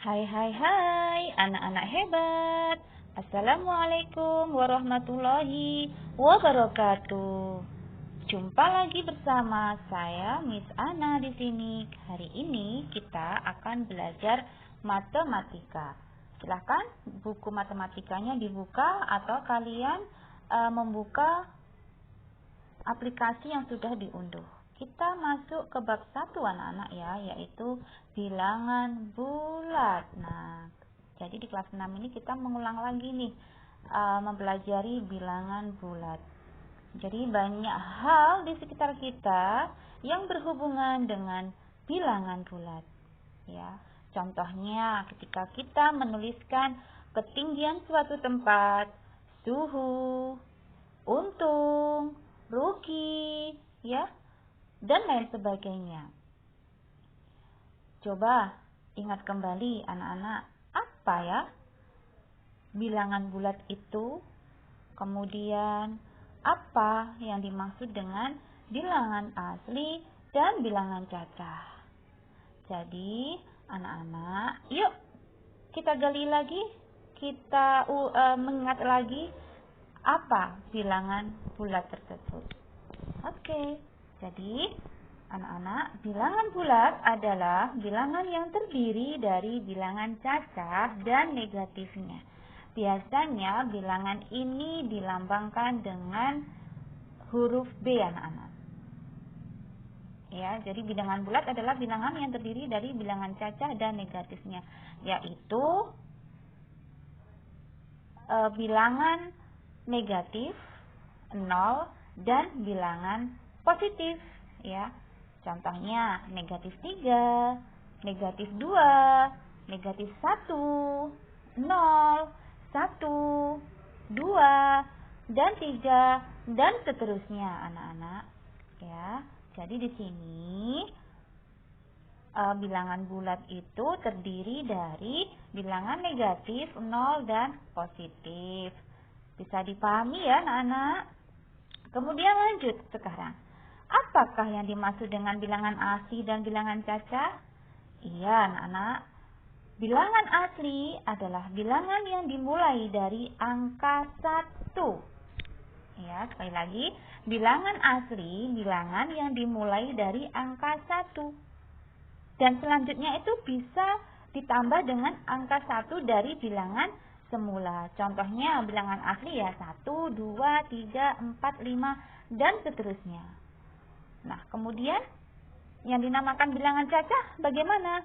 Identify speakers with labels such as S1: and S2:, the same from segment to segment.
S1: Hai hai hai anak-anak hebat. Assalamualaikum warahmatullahi wabarakatuh. Jumpa lagi bersama saya Miss Ana di sini. Hari ini kita akan belajar matematika. Silahkan buku matematikanya dibuka atau kalian membuka aplikasi yang sudah diunduh. Kita masuk ke bab 1 anak-anak ya, yaitu bilangan bulat. Nah, jadi di kelas 6 ini kita mengulang lagi nih, mempelajari bilangan bulat. Jadi banyak hal di sekitar kita yang berhubungan dengan bilangan bulat. Ya, contohnya ketika kita menuliskan ketinggian suatu tempat, suhu, untung, rugi, ya, dan lain sebagainya. Coba ingat kembali anak-anak, apa ya bilangan bulat itu? Kemudian apa yang dimaksud dengan bilangan asli dan bilangan cacah? Jadi anak-anak, yuk kita gali lagi, kita mengingat lagi apa bilangan bulat tersebut. Oke. Jadi, anak-anak, bilangan bulat adalah bilangan yang terdiri dari bilangan cacat dan negatifnya. Biasanya bilangan ini dilambangkan dengan huruf B, anak-anak. Ya, jadi bilangan bulat adalah bilangan yang terdiri dari bilangan cacat dan negatifnya, yaitu bilangan negatif 0 dan bilangan positif, ya. Contohnya negatif 3, negatif 2, negatif 1, 0, 1, 2, dan 3, dan seterusnya anak-anak. Ya, jadi di sini bilangan bulat itu terdiri dari bilangan negatif, 0, dan positif. Bisa dipahami ya anak-anak? Kemudian lanjut sekarang. Apakah yang dimaksud dengan bilangan asli dan bilangan cacat? Iya, anak-anak. Bilangan asli adalah bilangan yang dimulai dari angka 1. Ya, sekali lagi, bilangan asli bilangan yang dimulai dari angka 1. Dan selanjutnya itu bisa ditambah dengan angka 1 dari bilangan semula. Contohnya bilangan asli ya 1, 2, 3, 4, 5, dan seterusnya. Nah, kemudian yang dinamakan bilangan cacah bagaimana?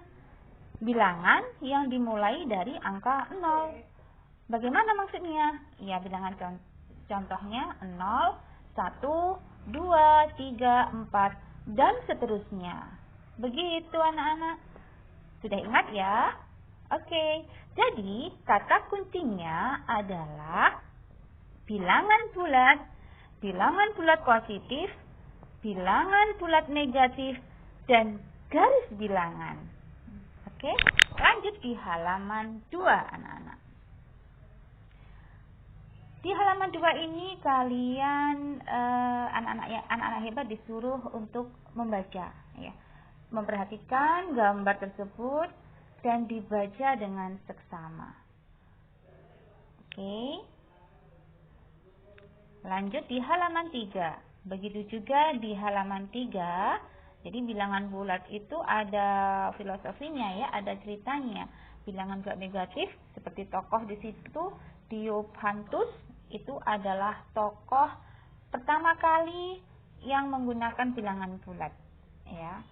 S1: Bilangan yang dimulai dari angka 0. Bagaimana maksudnya? Ya, bilangan contohnya 0, 1, 2, 3, 4, dan seterusnya. Begitu anak-anak. Sudah ingat ya? Oke, jadi kata kuncinya adalah bilangan bulat positif, bilangan bulat negatif, dan garis bilangan. Oke, lanjut di halaman 2 anak-anak. Di halaman 2 ini kalian anak-anak hebat disuruh untuk membaca, ya, memperhatikan gambar tersebut dan dibaca dengan seksama. Oke. Lanjut di halaman 3. Begitu juga di halaman 3. Jadi bilangan bulat itu ada filosofinya ya, ada ceritanya. Bilangan bulat negatif seperti tokoh di situ, Diophantus itu adalah tokoh pertama kali yang menggunakan bilangan bulat, ya.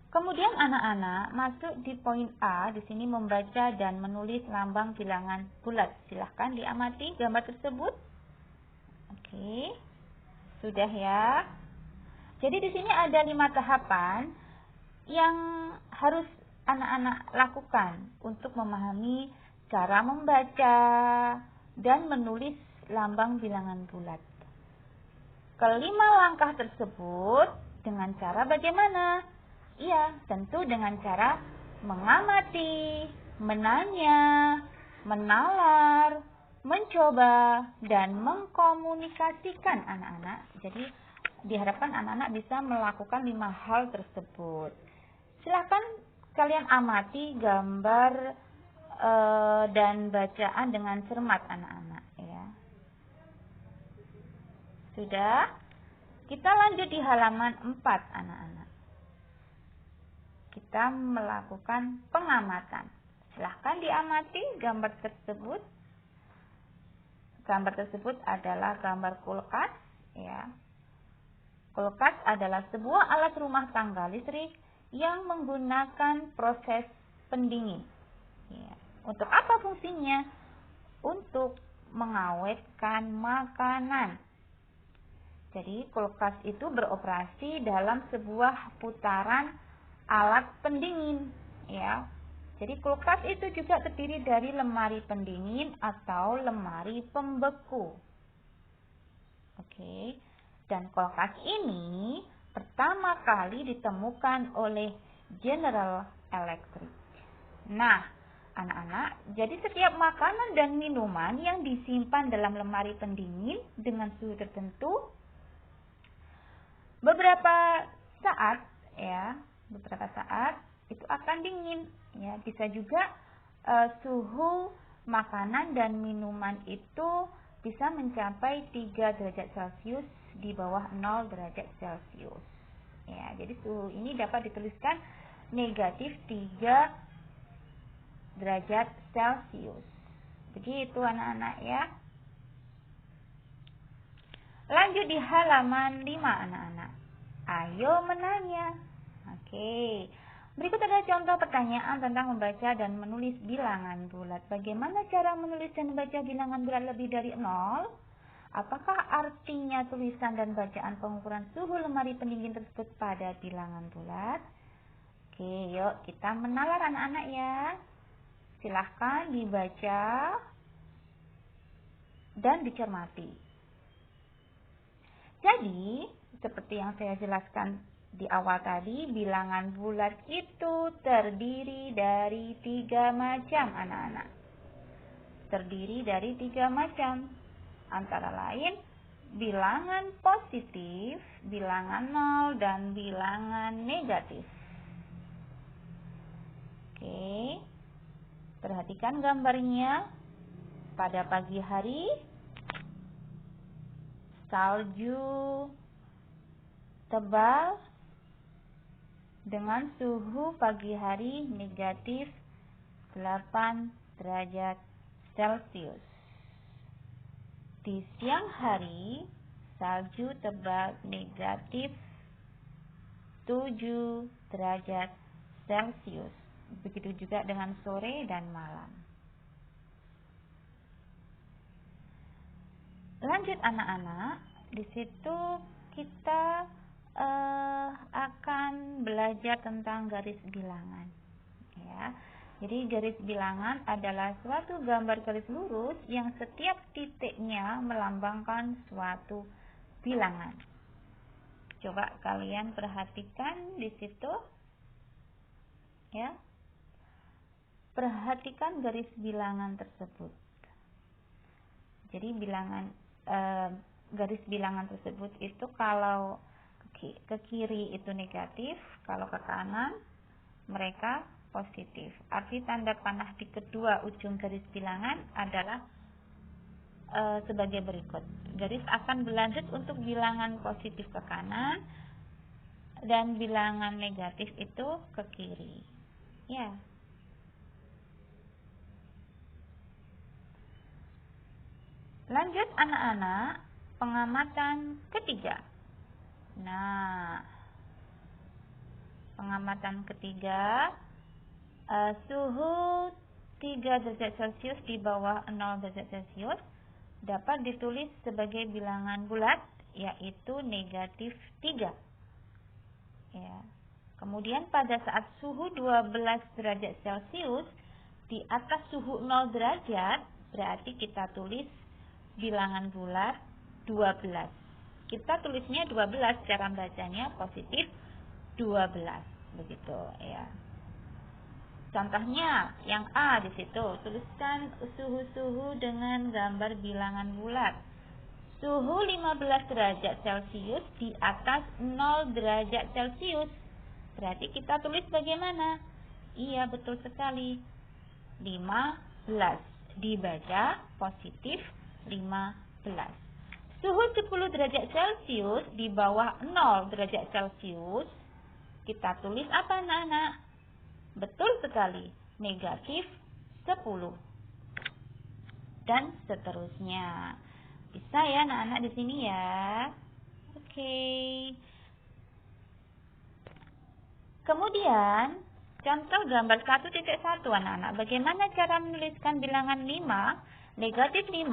S1: Kemudian anak-anak masuk di poin A, di sini membaca dan menulis lambang bilangan bulat. Silahkan diamati gambar tersebut. Oke, sudah ya. Jadi di sini ada 5 tahapan yang harus anak-anak lakukan untuk memahami cara membaca dan menulis lambang bilangan bulat. Kelima langkah tersebut dengan cara bagaimana? Iya, tentu dengan cara mengamati, menanya, menalar, mencoba, dan mengkomunikasikan anak-anak. Jadi diharapkan anak-anak bisa melakukan 5 hal tersebut. Silahkan kalian amati gambar dan bacaan dengan cermat anak-anak ya. Sudah? Kita lanjut di halaman 4 anak-anak. Kita melakukan pengamatan. Silahkan diamati gambar tersebut. Gambar tersebut adalah gambar kulkas ya. Kulkas adalah sebuah alat rumah tangga listrik yang menggunakan proses pendingin. Ya. Untuk apa fungsinya? Untuk mengawetkan makanan. Jadi kulkas itu beroperasi dalam sebuah putaran alat pendingin. Ya. Jadi kulkas itu juga terdiri dari lemari pendingin atau lemari pembeku. Oke. Dan kulkas ini pertama kali ditemukan oleh General Electric. Nah, anak-anak, jadi setiap makanan dan minuman yang disimpan dalam lemari pendingin dengan suhu tertentu, beberapa saat itu akan dingin. Ya, bisa juga suhu makanan dan minuman itu bisa mencapai 3 derajat Celcius di bawah 0 derajat Celcius. Ya, jadi suhu ini dapat dituliskan negatif 3 derajat Celcius. Begitu anak-anak ya. Lanjut di halaman 5 anak-anak. Ayo menanya. Oke. Berikut ada contoh pertanyaan tentang membaca dan menulis bilangan bulat. Bagaimana cara menulis dan membaca bilangan bulat lebih dari 0? Apakah artinya tulisan dan bacaan pengukuran suhu lemari pendingin tersebut pada bilangan bulat? Oke, yuk kita menalar anak-anak ya. Silahkan dibaca dan dicermati. Jadi, seperti yang saya jelaskan di awal tadi, bilangan bulat itu terdiri dari 3 macam anak-anak. Terdiri dari 3 macam. Antara lain, bilangan positif, bilangan 0, dan bilangan negatif. Oke, perhatikan gambarnya. Pada pagi hari, salju tebal dengan suhu pagi hari negatif 8 derajat Celcius. Di siang hari, salju tebal negatif 7 derajat Celcius. Begitu juga dengan sore dan malam. Lanjut anak-anak, di situ kita akan belajar tentang garis bilangan. Ya. Jadi garis bilangan adalah suatu gambar garis lurus yang setiap titiknya melambangkan suatu bilangan. Coba kalian perhatikan di situ. Ya. Perhatikan garis bilangan tersebut. Jadi garis bilangan tersebut itu kalau ke kiri itu negatif, kalau ke kanan mereka positif. Arti tanda panah di kedua ujung garis bilangan adalah sebagai berikut. Garis akan berlanjut untuk bilangan positif ke kanan dan bilangan negatif itu ke kiri. Ya. Lanjut anak-anak, pengamatan ketiga. Nah, pengamatan ketiga, suhu 3 derajat Celcius di bawah 0 derajat Celcius dapat ditulis sebagai bilangan bulat, yaitu negatif 3. Ya. Kemudian pada saat suhu 12 derajat Celcius di atas suhu 0 derajat, berarti kita tulis bilangan bulat 12. Kita tulisnya 12, cara bacanya positif 12, begitu ya. Contohnya yang A di situ, tuliskan suhu-suhu dengan gambar bilangan bulat. Suhu 15 derajat Celcius di atas 0 derajat Celcius. Berarti kita tulis bagaimana? Iya, betul sekali. 15. Dibaca positif 15. Suhu 10 derajat Celcius di bawah 0 derajat Celcius. Kita tulis apa, anak-anak? Betul sekali. Negatif 10. Dan seterusnya. Bisa ya anak-anak di sini ya. Oke. Kemudian, contoh gambar 1.1 anak-anak. Bagaimana cara menuliskan bilangan 5, negatif 5,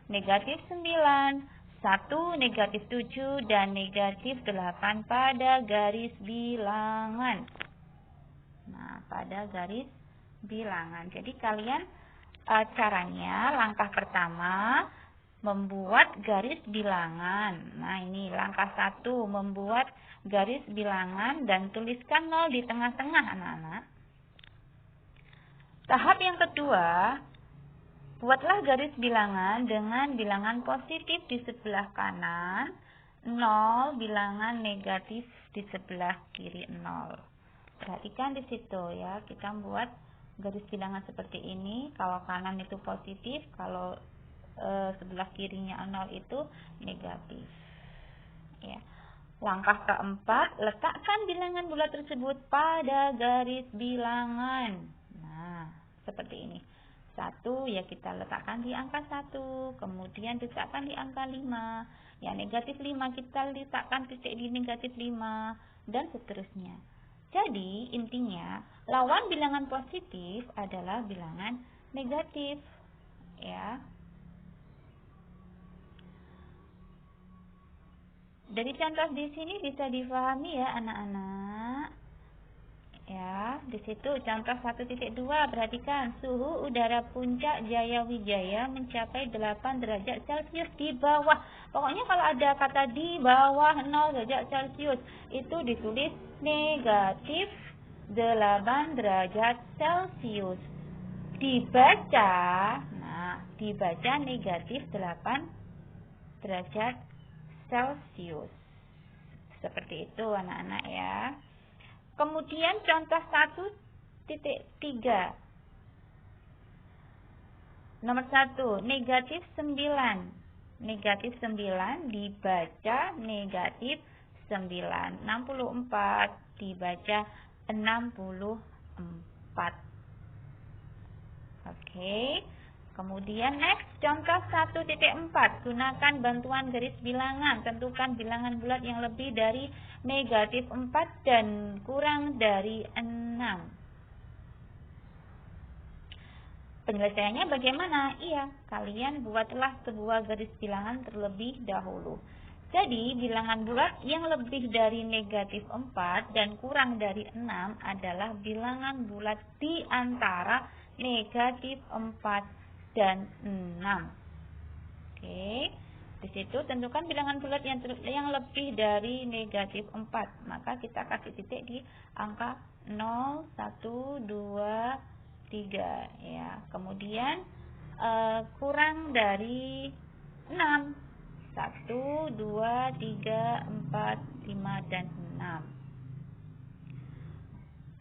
S1: negatif 9, 1, negatif 7, dan negatif 8 pada garis bilangan. Nah, pada garis bilangan. Jadi kalian caranya, langkah pertama membuat garis bilangan. Nah, ini langkah 1, membuat garis bilangan dan tuliskan 0 di tengah-tengah, anak-anak. Tahap yang kedua, buatlah garis bilangan dengan bilangan positif di sebelah kanan, 0, bilangan negatif di sebelah kiri 0. Perhatikan di situ ya, kita buat garis bilangan seperti ini. Kalau kanan itu positif, kalau sebelah kirinya 0 itu negatif. Ya. Langkah keempat, letakkan bilangan bulat tersebut pada garis bilangan. Nah, seperti ini. 1 ya kita letakkan di angka 1, kemudian letakkan di angka 5. Ya, negatif 5 kita letakkan titik di negatif 5 dan seterusnya. Jadi, intinya lawan bilangan positif adalah bilangan negatif. Ya. Dari contoh di sini bisa difahami ya anak-anak. Ya, di situ contoh 1.2, perhatikan suhu udara puncak Jayawijaya mencapai 8 derajat Celcius di bawah. Pokoknya kalau ada kata di bawah 0 derajat Celcius itu ditulis negatif 8 derajat Celcius. Dibaca, nah, dibaca negatif 8 derajat Celcius. Seperti itu anak-anak ya. Kemudian contoh 1.3. Nomor 1, negatif 9. Negatif 9 dibaca negatif 9. 64 dibaca 64. Oke. Kemudian next, contoh 1.4. Gunakan bantuan garis bilangan. Tentukan bilangan bulat yang lebih dari negatif 4 dan kurang dari 6. Penyelesaiannya bagaimana? Iya, kalian buatlah sebuah garis bilangan terlebih dahulu. Jadi, bilangan bulat yang lebih dari negatif 4 dan kurang dari 6 adalah bilangan bulat di antara negatif 4 dan 6. Oke. Di situ tentukan bilangan bulat yang lebih dari negatif 4. Maka kita kasih titik di angka 0, 1, 2, 3 ya. Kemudian kurang dari 6. 1, 2, 3, 4, 5 dan 6.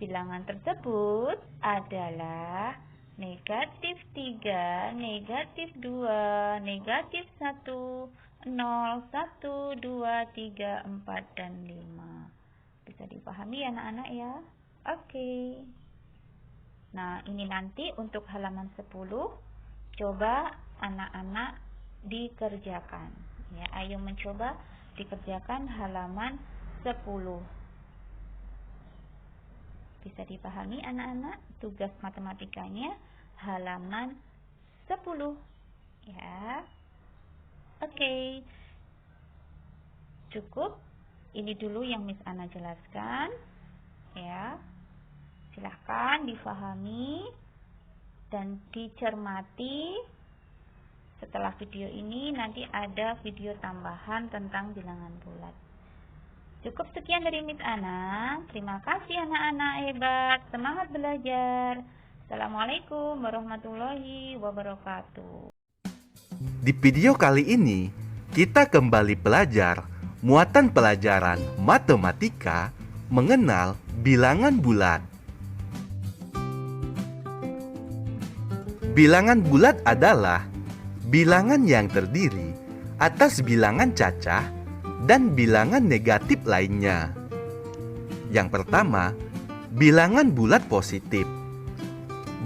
S1: Bilangan tersebut adalah negatif 3, negatif 2, negatif 1, 0, 1, 2, 3, 4, dan 5. Bisa dipahami ya anak-anak ya? Oke. Nah, ini nanti untuk halaman 10. Coba anak-anak dikerjakan. Ya, ayo mencoba dikerjakan halaman 10. Bisa dipahami anak-anak tugas matematikanya halaman 10 ya. Oke. Cukup ini dulu yang Miss Ana jelaskan ya. Silahkan difahami dan dicermati. Setelah video ini nanti ada video tambahan tentang bilangan bulat. Cukup sekian dari Miss Ana. Terima kasih anak-anak hebat. Semangat belajar. Assalamualaikum warahmatullahi wabarakatuh.
S2: Di video kali ini, kita kembali belajar muatan pelajaran matematika mengenal bilangan bulat. Bilangan bulat adalah bilangan yang terdiri atas bilangan cacah dan bilangan negatif lainnya. Yang pertama, bilangan bulat positif.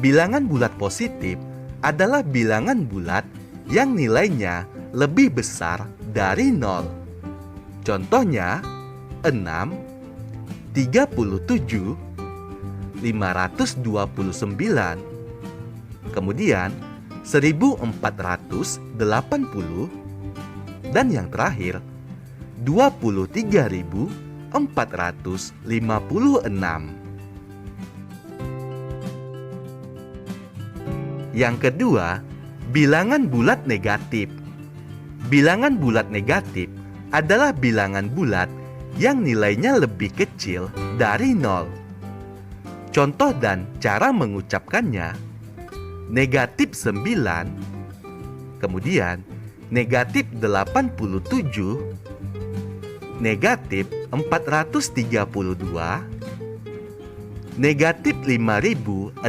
S2: Bilangan bulat positif adalah bilangan bulat yang nilainya lebih besar dari 0. Contohnya 6, 37, 529, kemudian 1480, dan yang terakhir 23.456. Yang kedua, bilangan bulat negatif. Bilangan bulat negatif adalah bilangan bulat yang nilainya lebih kecil dari 0. Contoh dan cara mengucapkannya: negatif 9, kemudian negatif 87, negatif 432, negatif 5.610,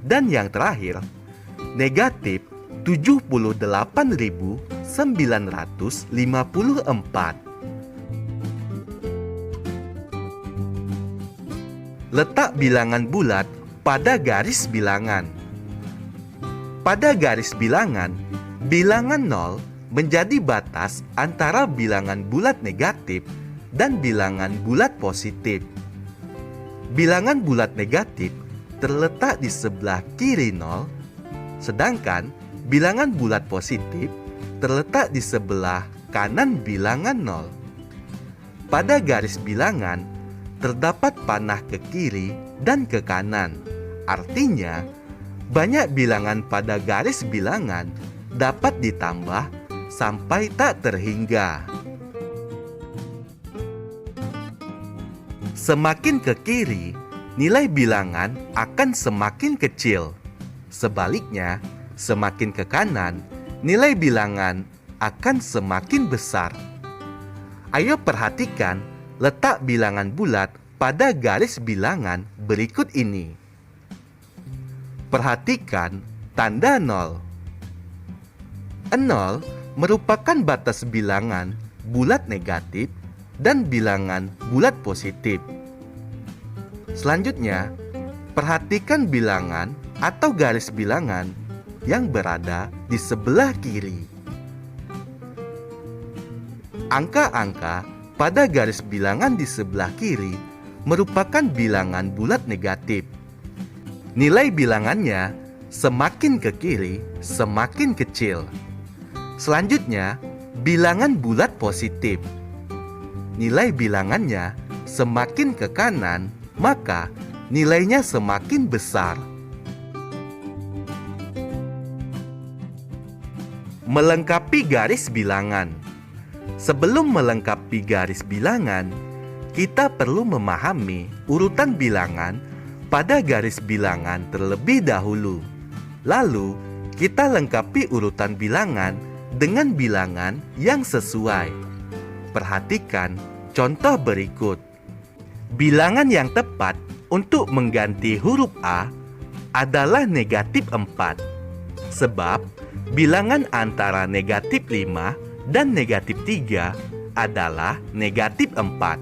S2: dan yang terakhir negatif 78.954. Letak bilangan bulat pada garis bilangan. Pada garis bilangan, bilangan 0 menjadi batas antara bilangan bulat negatif dan bilangan bulat positif. Bilangan bulat negatif terletak di sebelah kiri 0, sedangkan bilangan bulat positif terletak di sebelah kanan bilangan 0. Pada garis bilangan, terdapat panah ke kiri dan ke kanan. Artinya, banyak bilangan pada garis bilangan dapat ditambah sampai tak terhingga. Semakin ke kiri, nilai bilangan akan semakin kecil. Sebaliknya, semakin ke kanan, nilai bilangan akan semakin besar. Ayo perhatikan letak bilangan bulat pada garis bilangan berikut ini. Perhatikan tanda 0. 0 merupakan batas bilangan bulat negatif dan bilangan bulat positif. Selanjutnya, perhatikan bilangan atau garis bilangan yang berada di sebelah kiri. Angka-angka pada garis bilangan di sebelah kiri merupakan bilangan bulat negatif. Nilai bilangannya semakin ke kiri, semakin kecil. Selanjutnya, bilangan bulat positif. Nilai bilangannya semakin ke kanan, maka nilainya semakin besar. Melengkapi garis bilangan. Sebelum melengkapi garis bilangan, kita perlu memahami urutan bilangan pada garis bilangan terlebih dahulu. Lalu, kita lengkapi urutan bilangan dengan bilangan yang sesuai. Perhatikan contoh berikut. Bilangan yang tepat untuk mengganti huruf A adalah negatif 4. Sebab bilangan antara negatif 5 dan negatif 3 adalah negatif 4.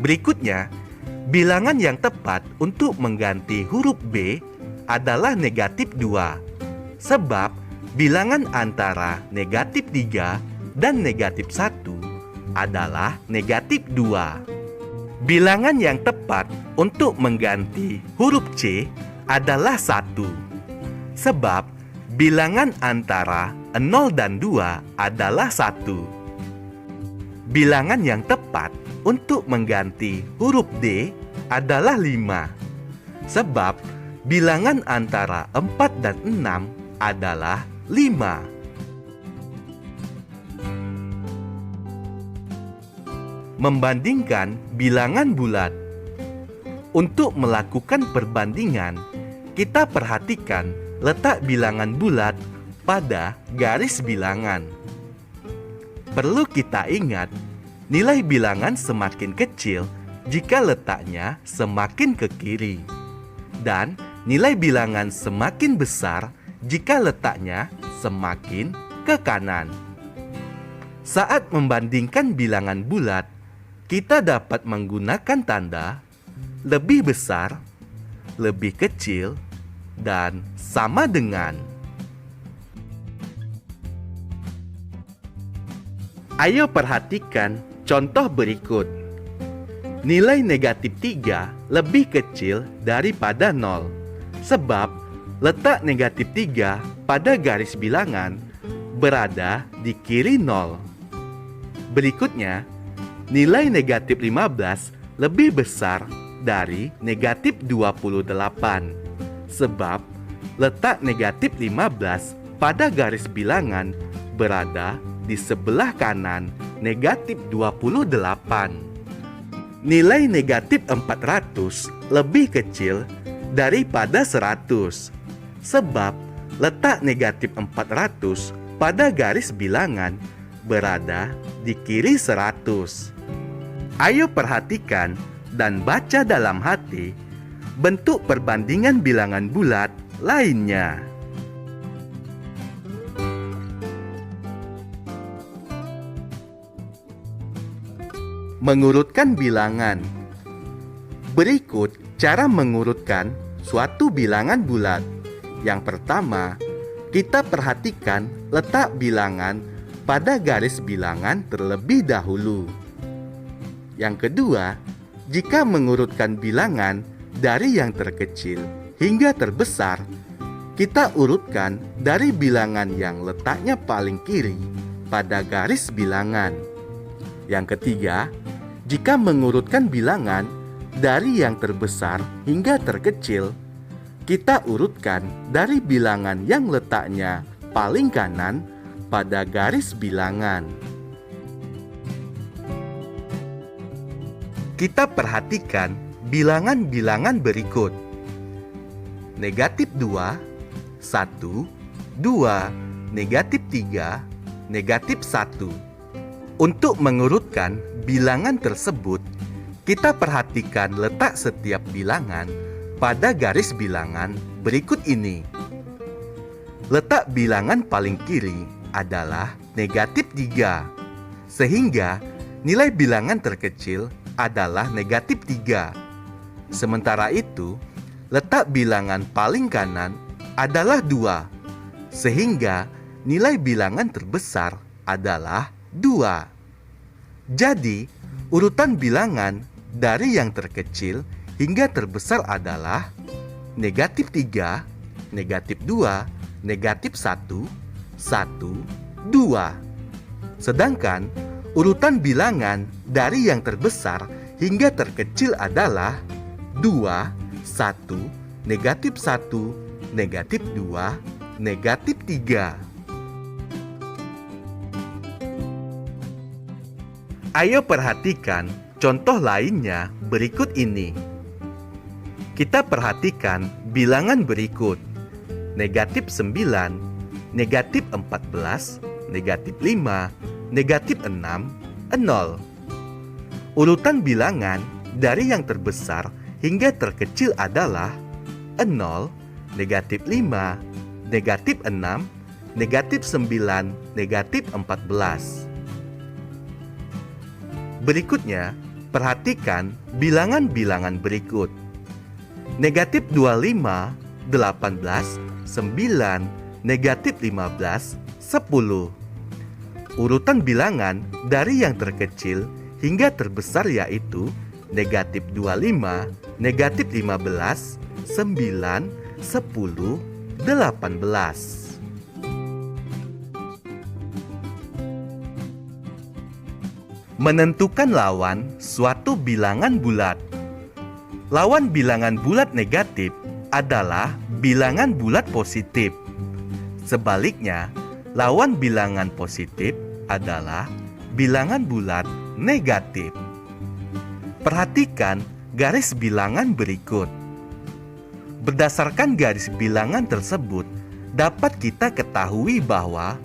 S2: Berikutnya, bilangan yang tepat untuk mengganti huruf B adalah negatif 2. Sebab bilangan antara negatif 3 dan negatif 1 adalah negatif 2. Bilangan yang tepat untuk mengganti huruf C adalah 1. Sebab bilangan antara 0 dan 2 adalah 1. Bilangan yang tepat untuk mengganti huruf D adalah 5. Sebab bilangan antara 4 dan 6 adalah 5. Membandingkan bilangan bulat. Untuk melakukan perbandingan, kita perhatikan letak bilangan bulat pada garis bilangan. Perlu kita ingat, nilai bilangan semakin kecil jika letaknya semakin ke kiri, dan nilai bilangan semakin besar jika letaknya semakin ke kanan. Saat membandingkan bilangan bulat, kita dapat menggunakan tanda lebih besar, lebih kecil, dan sama dengan. Ayo perhatikan contoh berikut. Nilai negatif 3 lebih kecil daripada 0, sebab letak negatif 3 pada garis bilangan berada di kiri 0. Berikutnya, nilai negatif 15 lebih besar dari negatif 28, sebab letak negatif 15 pada garis bilangan berada di sebelah kanan negatif 28. Nilai negatif 400 lebih kecil daripada 100, sebab letak negatif 400 pada garis bilangan berada di kiri 100. Ayo perhatikan dan baca dalam hati bentuk perbandingan bilangan bulat lainnya. Mengurutkan bilangan. Berikut cara mengurutkan suatu bilangan bulat. Yang pertama, kita perhatikan letak bilangan pada garis bilangan terlebih dahulu. Yang kedua, jika mengurutkan bilangan dari yang terkecil hingga terbesar, kita urutkan dari bilangan yang letaknya paling kiri pada garis bilangan. Yang ketiga, jika mengurutkan bilangan dari yang terbesar hingga terkecil, kita urutkan dari bilangan yang letaknya paling kanan pada garis bilangan. Kita perhatikan bilangan-bilangan berikut. Negatif 2, 1, 2, negatif 3, negatif 1. Untuk mengurutkan bilangan tersebut, kita perhatikan letak setiap bilangan pada garis bilangan berikut ini. Letak bilangan paling kiri adalah negatif 3, sehingga nilai bilangan terkecil adalah negatif 3. Sementara itu, letak bilangan paling kanan adalah 2, sehingga nilai bilangan terbesar adalah 2. Jadi, urutan bilangan dari yang terkecil hingga terbesar adalah negatif 3, negatif 2, negatif 1, 1, 2. Sedangkan urutan bilangan dari yang terbesar hingga terkecil adalah 2, 1, negatif 1, negatif 2, negatif 3. Ayo perhatikan contoh lainnya berikut ini. Kita perhatikan bilangan berikut. Negatif 9, negatif 14, negatif 5, negatif 6, 0. Urutan bilangan dari yang terbesar hingga terkecil adalah 0, negatif 5, negatif 6, negatif 9, negatif 14. Berikutnya, perhatikan bilangan-bilangan berikut. Negatif 25, 18, 9, negatif 15, 10. Urutan bilangan dari yang terkecil hingga terbesar yaitu negatif 25, negatif 15, 9, 10, 18. Menentukan lawan suatu bilangan bulat. Lawan bilangan bulat negatif adalah bilangan bulat positif. Sebaliknya, lawan bilangan positif adalah bilangan bulat negatif. Perhatikan garis bilangan berikut. Berdasarkan garis bilangan tersebut, dapat kita ketahui bahwa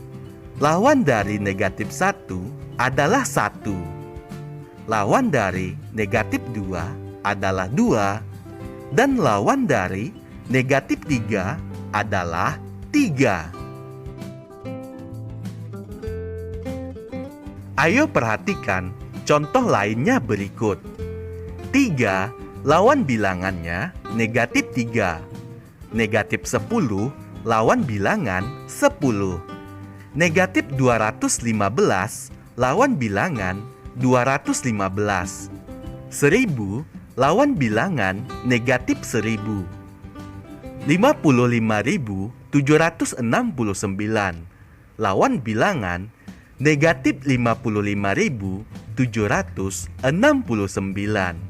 S2: lawan dari negatif 1 adalah 1. Lawan dari negatif 2 adalah 2. Dan lawan dari negatif 3 adalah 3. Ayo perhatikan contoh lainnya berikut. 3 lawan bilangannya negatif 3. Negatif 10 lawan bilangan 10. Negatif 215 lawan bilangan 215. 1000 lawan bilangan negatif 1000. 55.769 lawan bilangan negatif 55.769.